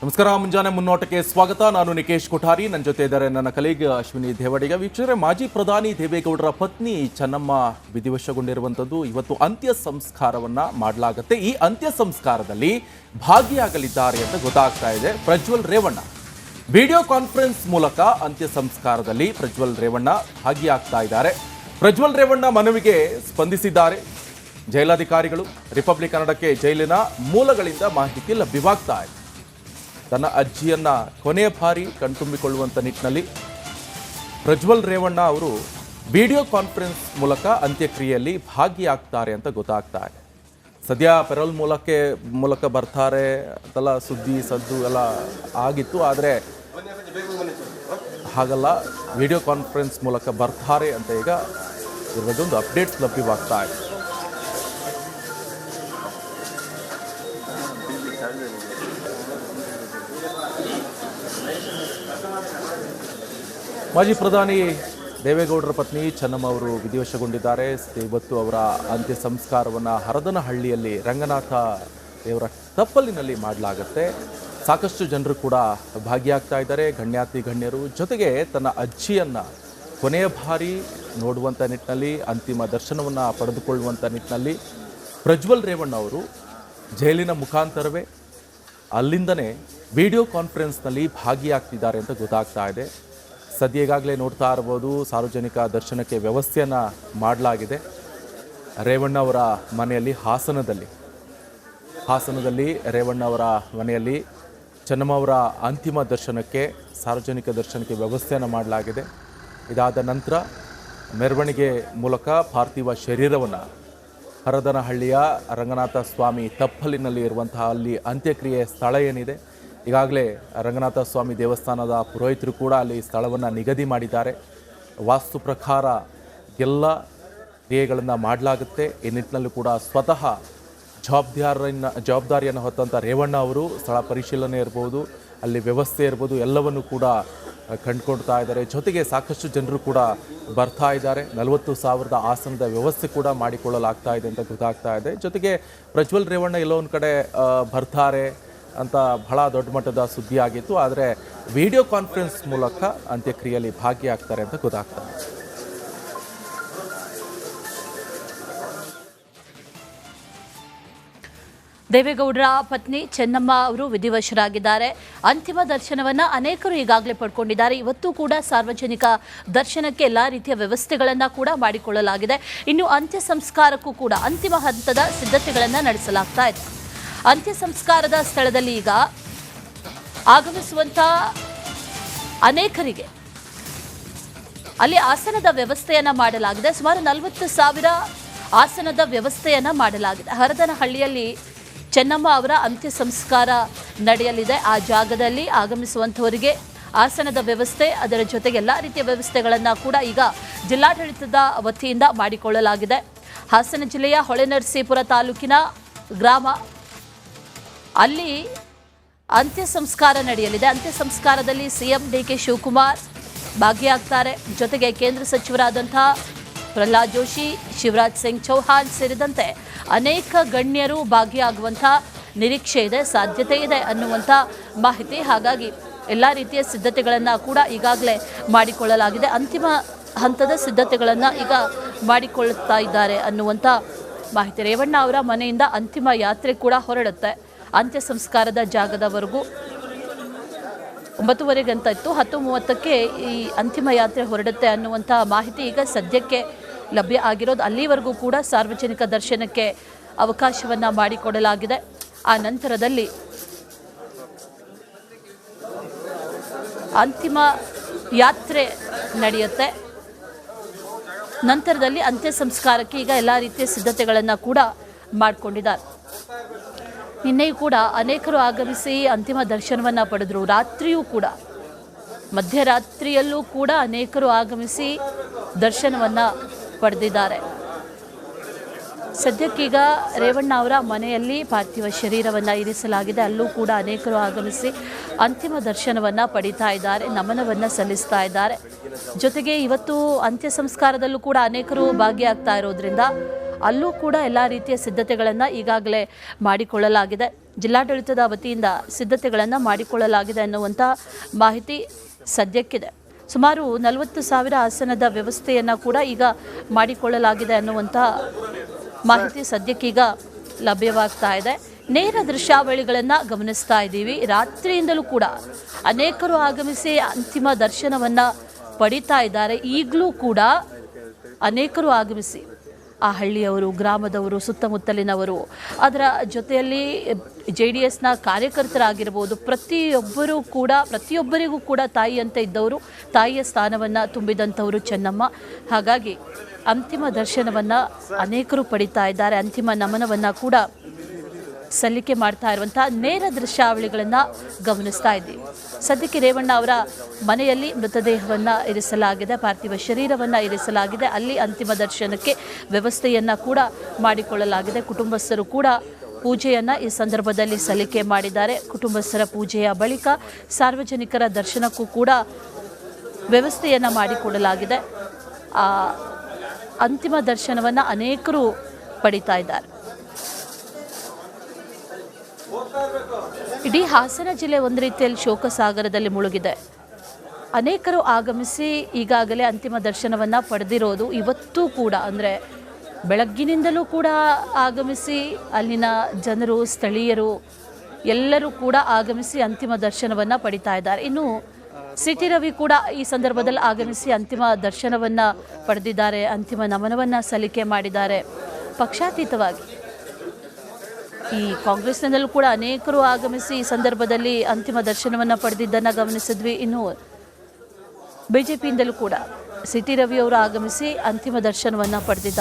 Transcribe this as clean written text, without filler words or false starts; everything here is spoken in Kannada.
ನಮಸ್ಕಾರ. ಮುಂಜಾನೆ ಮುನ್ನೋಟಕ್ಕೆ ಸ್ವಾಗತ. ನಾನು ನಿಕೇಶ್ ಕೊಠಾರಿ, ನನ್ನ ಜೊತೆ ಇದ್ದಾರೆ ನನ್ನ ಕಲೀಗ್ ಅಶ್ವಿನಿ ದೇವಡಿಗ. ವೀಕ್ಷಕರೇ, ಮಾಜಿ ಪ್ರಧಾನಿ ದೇವೇಗೌಡರ ಪತ್ನಿ ಚೆನ್ನಮ್ಮ ವಿಧಿವಶಗೊಂಡಿರುವಂಥದ್ದು. ಇವತ್ತು ಅಂತ್ಯ ಸಂಸ್ಕಾರವನ್ನ ಮಾಡಲಾಗುತ್ತೆ. ಈ ಅಂತ್ಯ ಸಂಸ್ಕಾರದಲ್ಲಿ ಭಾಗಿಯಾಗಲಿದ್ದಾರೆ ಅಂತ ಗೊತ್ತಾಗ್ತಾ ಇದೆ ಪ್ರಜ್ವಲ್ ರೇವಣ್ಣ. ವಿಡಿಯೋ ಕಾನ್ಫರೆನ್ಸ್ ಮೂಲಕ ಅಂತ್ಯ ಸಂಸ್ಕಾರದಲ್ಲಿ ಪ್ರಜ್ವಲ್ ರೇವಣ್ಣ ಭಾಗಿಯಾಗ್ತಾ ಇದ್ದಾರೆ. ಪ್ರಜ್ವಲ್ ರೇವಣ್ಣ ಮನವಿಗೆ ಸ್ಪಂದಿಸಿದ್ದಾರೆ ಜೈಲಾಧಿಕಾರಿಗಳು. ರಿಪಬ್ಲಿಕ್ ಕನ್ನಡಕ್ಕೆ ಜೈಲಿನ ಮೂಲಗಳಿಂದ ಮಾಹಿತಿ ಲಭ್ಯವಾಗ್ತಾ ಇದೆ. ತನ್ನ ಅಜ್ಜಿಯನ್ನ ಕೊನೆಯ ಬಾರಿ ಕಣ್ತುಂಬಿಕೊಳ್ಳುವಂಥ ನಿಟ್ಟಿನಲ್ಲಿ ಪ್ರಜ್ವಲ್ ರೇವಣ್ಣ ಅವರು ವಿಡಿಯೋ ಕಾನ್ಫರೆನ್ಸ್ ಮೂಲಕ ಅಂತ್ಯಕ್ರಿಯೆಯಲ್ಲಿ ಭಾಗಿಯಾಗ್ತಾರೆ ಅಂತ ಗೊತ್ತಾಗ್ತಾ ಇದೆ. ಸದ್ಯ ಪೆರೋಲ್ ಮೂಲಕ ಬರ್ತಾರೆ ಅಂತೆಲ್ಲ ಸುದ್ದಿ ಸದ್ದು ಎಲ್ಲ ಆಗಿತ್ತು. ಆದರೆ ಹಾಗಲ್ಲ, ವಿಡಿಯೋ ಕಾನ್ಫರೆನ್ಸ್ ಮೂಲಕ ಬರ್ತಾರೆ ಅಂತ ಈಗ ಇದರದೊಂದು ಅಪ್ಡೇಟ್ಸ್ ಲಭ್ಯವಾಗ್ತಾ ಇದೆ. ಮಾಜಿ ಪ್ರಧಾನಿ ದೇವೇಗೌಡರ ಪತ್ನಿ ಚೆನ್ನಮ್ಮ ಅವರು ವಿಧಿವಶಗೊಂಡಿದ್ದಾರೆ. ಇವತ್ತು ಅವರ ಅಂತ್ಯ ಸಂಸ್ಕಾರವನ್ನು ಹರದನಹಳ್ಳಿಯಲ್ಲಿ ರಂಗನಾಥ ದೇವರ ತಪ್ಪಲಿನಲ್ಲಿ ಮಾಡಲಾಗುತ್ತೆ. ಸಾಕಷ್ಟು ಜನರು ಕೂಡ ಭಾಗಿಯಾಗ್ತಾ ಇದ್ದಾರೆ, ಗಣ್ಯಾತಿ ಗಣ್ಯರು. ಜೊತೆಗೆ ತನ್ನ ಅಜ್ಜಿಯನ್ನು ಕೊನೆಯ ಬಾರಿ ನೋಡುವಂಥ ನಿಟ್ಟಿನಲ್ಲಿ, ಅಂತಿಮ ದರ್ಶನವನ್ನು ಪಡೆದುಕೊಳ್ಳುವಂಥ ನಿಟ್ಟಿನಲ್ಲಿ ಪ್ರಜ್ವಲ್ ರೇವಣ್ಣ ಅವರು ಜೈಲಿನ ಮುಖಾಂತರವೇ ಅಲ್ಲಿಂದನೇ ವಿಡಿಯೋ ಕಾನ್ಫರೆನ್ಸ್ನಲ್ಲಿ ಭಾಗಿಯಾಗ್ತಿದ್ದಾರೆ ಅಂತ ಗೊತ್ತಾಗ್ತಾ ಇದೆ. ಸದ್ಯ ಈಗಾಗಲೇ ನೋಡ್ತಾ ಇರ್ಬೋದು, ಸಾರ್ವಜನಿಕ ದರ್ಶನಕ್ಕೆ ವ್ಯವಸ್ಥೆಯನ್ನು ಮಾಡಲಾಗಿದೆ. ರೇವಣ್ಣ ಅವರ ಮನೆಯಲ್ಲಿ ಹಾಸನದಲ್ಲಿ ರೇವಣ್ಣ ಅವರ ಮನೆಯಲ್ಲಿ ಚೆನ್ನಮ್ಮ ಅವರ ಅಂತಿಮ ದರ್ಶನಕ್ಕೆ, ಸಾರ್ವಜನಿಕ ದರ್ಶನಕ್ಕೆ ವ್ಯವಸ್ಥೆಯನ್ನು ಮಾಡಲಾಗಿದೆ. ಇದಾದ ನಂತರ ಮೆರವಣಿಗೆ ಮೂಲಕ ಪಾರ್ಥಿವ ಶರೀರವನ್ನು ಹರದನಹಳ್ಳಿಯ ರಂಗನಾಥ ಸ್ವಾಮಿ ತಪ್ಪಲಿನಲ್ಲಿ ಇರುವಂತಹ ಅಲ್ಲಿ ಅಂತ್ಯಕ್ರಿಯೆ ಸ್ಥಳ ಏನಿದೆ, ಈಗಾಗಲೇ ರಂಗನಾಥ ಸ್ವಾಮಿ ದೇವಸ್ಥಾನದ ಪುರೋಹಿತರು ಕೂಡ ಅಲ್ಲಿ ಸ್ಥಳವನ್ನು ನಿಗದಿ ಮಾಡಿದ್ದಾರೆ. ವಾಸ್ತು ಪ್ರಕಾರ ಎಲ್ಲ ಕ್ರಿಯೆಗಳನ್ನು ಮಾಡಲಾಗುತ್ತೆ. ಈ ನಿಟ್ಟಿನಲ್ಲಿ ಕೂಡ ಸ್ವತಃ ಜವಾಬ್ದಾರಿಯನ್ನು ಹೊತ್ತಂಥ ರೇವಣ್ಣ ಅವರು ಸ್ಥಳ ಪರಿಶೀಲನೆ ಇರ್ಬೋದು, ಅಲ್ಲಿ ವ್ಯವಸ್ಥೆ ಇರ್ಬೋದು, ಎಲ್ಲವನ್ನು ಕೂಡ ಕಂಡುಕೊಳ್ತಾ ಇದ್ದಾರೆ. ಜೊತೆಗೆ ಸಾಕಷ್ಟು ಜನರು ಕೂಡ ಬರ್ತಾ ಇದ್ದಾರೆ. 40,000 ಆಸನದ ವ್ಯವಸ್ಥೆ ಕೂಡ ಮಾಡಿಕೊಳ್ಳಲಾಗ್ತಾ ಇದೆ ಅಂತ ಗೊತ್ತಾಗ್ತಾ ಇದೆ. ಜೊತೆಗೆ ಪ್ರಜ್ವಲ್ ರೇವಣ್ಣ ಎಲ್ಲೋ ಒಂದು ಕಡೆ ಬರ್ತಾರೆ ಅಂತ ಬಹಳ ದೊಡ್ಡ ಮಟ್ಟದ ಸುದ್ದಿ ಆಗಿತ್ತು. ಆದರೆ ವಿಡಿಯೋ ಕಾನ್ಫರೆನ್ಸ್ ಮೂಲಕ ಅಂತ್ಯಕ್ರಿಯೆಯಲ್ಲಿ ಭಾಗಿಯಾಗ್ತಾರೆ ಅಂತ ಗೊತ್ತಾಗ್ತದೆ. ದೇವೇಗೌಡರ ಪತ್ನಿ ಚೆನ್ನಮ್ಮ ಅವರು ವಿಧಿವಶರಾಗಿದ್ದಾರೆ. ಅಂತಿಮ ದರ್ಶನವನ್ನು ಅನೇಕರು ಈಗಾಗಲೇ ಪಡ್ಕೊಂಡಿದ್ದಾರೆ. ಇವತ್ತು ಕೂಡ ಸಾರ್ವಜನಿಕ ದರ್ಶನಕ್ಕೆ ಎಲ್ಲ ರೀತಿಯ ವ್ಯವಸ್ಥೆಗಳನ್ನು ಕೂಡ ಮಾಡಿಕೊಳ್ಳಲಾಗಿದೆ. ಇನ್ನು ಅಂತ್ಯ ಸಂಸ್ಕಾರಕ್ಕೂ ಕೂಡ ಅಂತಿಮ ಹಂತದ ಸಿದ್ಧತೆಗಳನ್ನು ನಡೆಸಲಾಗ್ತಾ ಇದೆ. ಅಂತ್ಯ ಸಂಸ್ಕಾರದ ಸ್ಥಳದಲ್ಲಿ ಈಗ ಆಗಮಿಸುವಂಥ ಅನೇಕರಿಗೆ ಅಲ್ಲಿ ಆಸನದ ವ್ಯವಸ್ಥೆಯನ್ನು ಮಾಡಲಾಗಿದೆ. ಸುಮಾರು 40,000 ಆಸನದ ವ್ಯವಸ್ಥೆಯನ್ನು ಮಾಡಲಾಗಿದೆ. ಹರದನಹಳ್ಳಿಯಲ್ಲಿ ಚೆನ್ನಮ್ಮ ಅವರ ಅಂತ್ಯ ಸಂಸ್ಕಾರ ನಡೆಯಲಿದೆ. ಆ ಜಾಗದಲ್ಲಿ ಆಗಮಿಸುವಂಥವರಿಗೆ ಆಸನದ ವ್ಯವಸ್ಥೆ, ಅದರ ಜೊತೆಗೆ ಎಲ್ಲ ರೀತಿಯ ವ್ಯವಸ್ಥೆಗಳನ್ನು ಕೂಡ ಈಗ ಜಿಲ್ಲಾಡಳಿತದ ವತಿಯಿಂದ ಮಾಡಿಕೊಳ್ಳಲಾಗಿದೆ. ಹಾಸನ ಜಿಲ್ಲೆಯ ಹೊಳೆನರಸೀಪುರ ತಾಲೂಕಿನ ಗ್ರಾಮ, ಅಲ್ಲಿ ಅಂತ್ಯ ಸಂಸ್ಕಾರ ನಡೆಯಲಿದೆ. ಅಂತ್ಯ ಸಂಸ್ಕಾರದಲ್ಲಿ ಸಿಎಂ ಡಿ.ಕೆ. ಶಿವಕುಮಾರ್ ಭಾಗಿಯಾಗ್ತಾರೆ. ಜೊತೆಗೆ ಕೇಂದ್ರ ಸಚಿವರಾದಂಥ ಪ್ರಹ್ಲಾದ್ ಜೋಶಿ, ಶಿವರಾಜ್ ಸಿಂಗ್ ಚೌಹಾಣ್ ಸೇರಿದಂತೆ ಅನೇಕ ಗಣ್ಯರು ಭಾಗಿಯಾಗುವಂಥ ನಿರೀಕ್ಷೆ ಇದೆ, ಸಾಧ್ಯತೆ ಇದೆ ಅನ್ನುವಂಥ ಮಾಹಿತಿ. ಹಾಗಾಗಿ ಎಲ್ಲ ರೀತಿಯ ಸಿದ್ಧತೆಗಳನ್ನು ಕೂಡ ಈಗಾಗಲೇ ಮಾಡಿಕೊಳ್ಳಲಾಗಿದೆ. ಅಂತಿಮ ಹಂತದ ಸಿದ್ಧತೆಗಳನ್ನು ಈಗ ಮಾಡಿಕೊಳ್ಳುತ್ತಾ ಇದ್ದಾರೆ ಅನ್ನುವಂಥ ಮಾಹಿತಿ. ರೇವಣ್ಣ ಅವರ ಮನೆಯಿಂದ ಅಂತಿಮ ಯಾತ್ರೆ ಕೂಡ ಹೊರಡುತ್ತೆ. ಅಂತ್ಯ ಸಂಸ್ಕಾರದ ಜಾಗದವರೆಗೂ 9:30 ಅಂತ ಇತ್ತು, 10:30ಕ್ಕೆ ಈ ಅಂತಿಮ ಯಾತ್ರೆ ಹೊರಡುತ್ತೆ ಅನ್ನುವಂಥ ಮಾಹಿತಿ ಈಗ ಸದ್ಯಕ್ಕೆ ಲಭ್ಯ ಆಗಿರೋದು. ಅಲ್ಲಿವರೆಗೂ ಕೂಡ ಸಾರ್ವಜನಿಕ ದರ್ಶನಕ್ಕೆ ಅವಕಾಶವನ್ನು ಮಾಡಿಕೊಡಲಾಗಿದೆ. ಆ ನಂತರದಲ್ಲಿ ಅಂತಿಮ ಯಾತ್ರೆ ನಡೆಯುತ್ತೆ. ನಂತರದಲ್ಲಿ ಅಂತ್ಯ ಸಂಸ್ಕಾರಕ್ಕೆ ಈಗ ಎಲ್ಲ ರೀತಿಯ ಸಿದ್ಧತೆಗಳನ್ನು ಕೂಡ ಮಾಡಿಕೊಂಡಿದ್ದಾರೆ. ನಿನ್ನೆಯೂ ಕೂಡ ಅನೇಕರು ಆಗಮಿಸಿ ಅಂತಿಮ ದರ್ಶನವನ್ನು ಪಡೆದರು. ರಾತ್ರಿಯೂ ಕೂಡ, ಮಧ್ಯರಾತ್ರಿಯಲ್ಲೂ ಕೂಡ ಅನೇಕರು ಆಗಮಿಸಿ ದರ್ಶನವನ್ನು ಪಡೆದಿದ್ದಾರೆ. ಸದ್ಯಕ್ಕೀಗ ರೇವಣ್ಣ ಅವರ ಮನೆಯಲ್ಲಿ ಪಾರ್ಥಿವ ಶರೀರವನ್ನು ಇರಿಸಲಾಗಿದೆ. ಅಲ್ಲೂ ಕೂಡ ಅನೇಕರು ಆಗಮಿಸಿ ಅಂತಿಮ ದರ್ಶನವನ್ನು ಪಡಿತಾ ಇದ್ದಾರೆ, ನಮನವನ್ನು ಸಲ್ಲಿಸ್ತಾ ಇದ್ದಾರೆ. ಜೊತೆಗೆ ಇವತ್ತು ಅಂತ್ಯ ಸಂಸ್ಕಾರದಲ್ಲೂ ಕೂಡ ಅನೇಕರು ಭಾಗಿಯಾಗ್ತಾ ಇರೋದ್ರಿಂದ ಅಲ್ಲೂ ಕೂಡ ಎಲ್ಲ ರೀತಿಯ ಸಿದ್ಧತೆಗಳನ್ನು ಈಗಾಗಲೇ ಮಾಡಿಕೊಳ್ಳಲಾಗಿದೆ. ಜಿಲ್ಲಾಡಳಿತದ ವತಿಯಿಂದ ಸಿದ್ಧತೆಗಳನ್ನು ಮಾಡಿಕೊಳ್ಳಲಾಗಿದೆ ಅನ್ನುವಂಥ ಮಾಹಿತಿ ಸದ್ಯಕ್ಕಿದೆ. ಸುಮಾರು 40,000 ಆಸನದ ವ್ಯವಸ್ಥೆಯನ್ನು ಕೂಡ ಈಗ ಮಾಡಿಕೊಳ್ಳಲಾಗಿದೆ ಅನ್ನುವಂಥ ಮಾಹಿತಿ ಸದ್ಯಕ್ಕೀಗ ಲಭ್ಯವಾಗ್ತಾ ಇದೆ. ನೇರ ದೃಶ್ಯಾವಳಿಗಳನ್ನು ಗಮನಿಸ್ತಾ ಇದ್ದೀವಿ. ರಾತ್ರಿಯಿಂದಲೂ ಕೂಡ ಅನೇಕರು ಆಗಮಿಸಿ ಅಂತಿಮ ದರ್ಶನವನ್ನು ಪಡಿತಾ ಇದ್ದಾರೆ. ಈಗಲೂ ಕೂಡ ಅನೇಕರು ಆಗಮಿಸಿ ಆ ಹಳ್ಳಿಯವರು, ಗ್ರಾಮದವರು, ಸುತ್ತಮುತ್ತಲಿನವರು, ಅದರ ಜೊತೆಯಲ್ಲಿ JDSನ ಕಾರ್ಯಕರ್ತರಾಗಿರ್ಬೋದು, ಪ್ರತಿಯೊಬ್ಬರಿಗೂ ಕೂಡ ತಾಯಿಯಂತೆ ಇದ್ದವರು, ತಾಯಿಯ ಸ್ಥಾನವನ್ನು ತುಂಬಿದಂಥವರು ಚೆನ್ನಮ್ಮ. ಹಾಗಾಗಿ ಅಂತಿಮ ದರ್ಶನವನ್ನು ಅನೇಕರು ಪಡಿತಾ ಇದ್ದಾರೆ. ಅಂತಿಮ ನಮನವನ್ನು ಕೂಡ ಸಲ್ಲಿಕೆ ಮಾಡ್ತಾ ಇರುವಂಥ ನೇರ ದೃಶ್ಯಾವಳಿಗಳನ್ನು ಗಮನಿಸ್ತಾ ಇದ್ದೀವಿ. ಸದ್ಯಕ್ಕೆ ರೇವಣ್ಣ ಅವರ ಮನೆಯಲ್ಲಿ ಮೃತದೇಹವನ್ನು ಇರಿಸಲಾಗಿದೆ, ಪಾರ್ಥಿವ ಶರೀರವನ್ನು ಇರಿಸಲಾಗಿದೆ. ಅಲ್ಲಿ ಅಂತಿಮ ದರ್ಶನಕ್ಕೆ ವ್ಯವಸ್ಥೆಯನ್ನು ಕೂಡ ಮಾಡಿಕೊಳ್ಳಲಾಗಿದೆ. ಕುಟುಂಬಸ್ಥರು ಕೂಡ ಪೂಜೆಯನ್ನು ಈ ಸಂದರ್ಭದಲ್ಲಿ ಸಲ್ಲಿಕೆ ಮಾಡಿದ್ದಾರೆ. ಕುಟುಂಬಸ್ಥರ ಪೂಜೆಯ ಬಳಿಕ ಸಾರ್ವಜನಿಕರ ದರ್ಶನಕ್ಕೂ ಕೂಡ ವ್ಯವಸ್ಥೆಯನ್ನು ಮಾಡಿಕೊಡಲಾಗಿದೆ. ಅಂತಿಮ ದರ್ಶನವನ್ನು ಅನೇಕರು ಪಡಿತಾ ಇದ್ದಾರೆ. ಇಡೀ ಹಾಸನ ಜಿಲ್ಲೆ ಒಂದು ರೀತಿಯಲ್ಲಿ ಶೋಕಸಾಗರದಲ್ಲಿ ಮುಳುಗಿದೆ. ಅನೇಕರು ಆಗಮಿಸಿ ಈಗಾಗಲೇ ಅಂತಿಮ ದರ್ಶನವನ್ನು ಪಡೆದಿರೋದು. ಇವತ್ತೂ ಕೂಡ ಅಂದರೆ ಬೆಳಗ್ಗಿನಿಂದಲೂ ಕೂಡ ಆಗಮಿಸಿ ಅಲ್ಲಿನ ಜನರು, ಸ್ಥಳೀಯರು ಎಲ್ಲರೂ ಕೂಡ ಆಗಮಿಸಿ ಅಂತಿಮ ದರ್ಶನವನ್ನು ಪಡಿತಾ ಇದ್ದಾರೆ. ಇನ್ನು ಸಿಟಿ ರವಿ ಕೂಡ ಈ ಸಂದರ್ಭದಲ್ಲಿ ಆಗಮಿಸಿ ಅಂತಿಮ ದರ್ಶನವನ್ನು ಪಡೆದಿದ್ದಾರೆ, ಅಂತಿಮ ನಮನವನ್ನು ಸಲ್ಲಿಕೆ ಮಾಡಿದ್ದಾರೆ. ಪಕ್ಷಾತೀತವಾಗಿ ಈ ಕಾಂಗ್ರೆಸ್ನಿಂದಲೂ ಕೂಡ ಅನೇಕರು ಆಗಮಿಸಿ ಈ ಸಂದರ್ಭದಲ್ಲಿ ಅಂತಿಮ ದರ್ಶನವನ್ನು ಪಡೆದಿದ್ದನ್ನು ಗಮನಿಸಿದ್ವಿ. ಇನ್ನು BJPಯಿಂದಲೂ ಕೂಡ ಸಿಟಿ ರವಿ ಅವರು ಆಗಮಿಸಿ ಅಂತಿಮ ದರ್ಶನವನ್ನು ಪಡೆದಿದ್ದಾರೆ.